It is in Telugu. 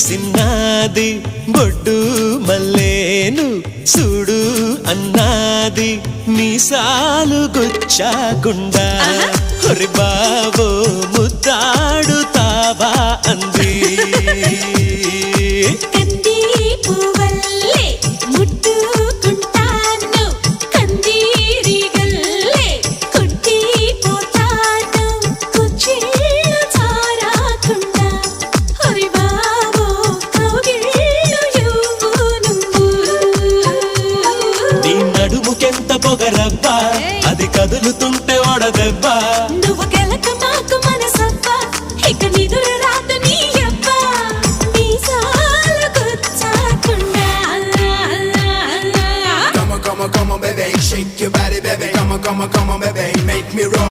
సిన్నాది బొడ్డు మల్లేను చూడు అన్నాది మీసాలు గుచ్చాకుండా ఒరి బావో ముద్దాడుతావా అంది నడుముకెంత పొగరబ్బా అది కదులుతుంటే ఓడదెబ్బా నువ్వు గెలక మాకు మనసబ్బా ఇక నిదురు రాత నీ అబ్బా మీసాల గుచ్చాకుండా Come on, baby, shake your body, baby. Come on, baby, make me roll.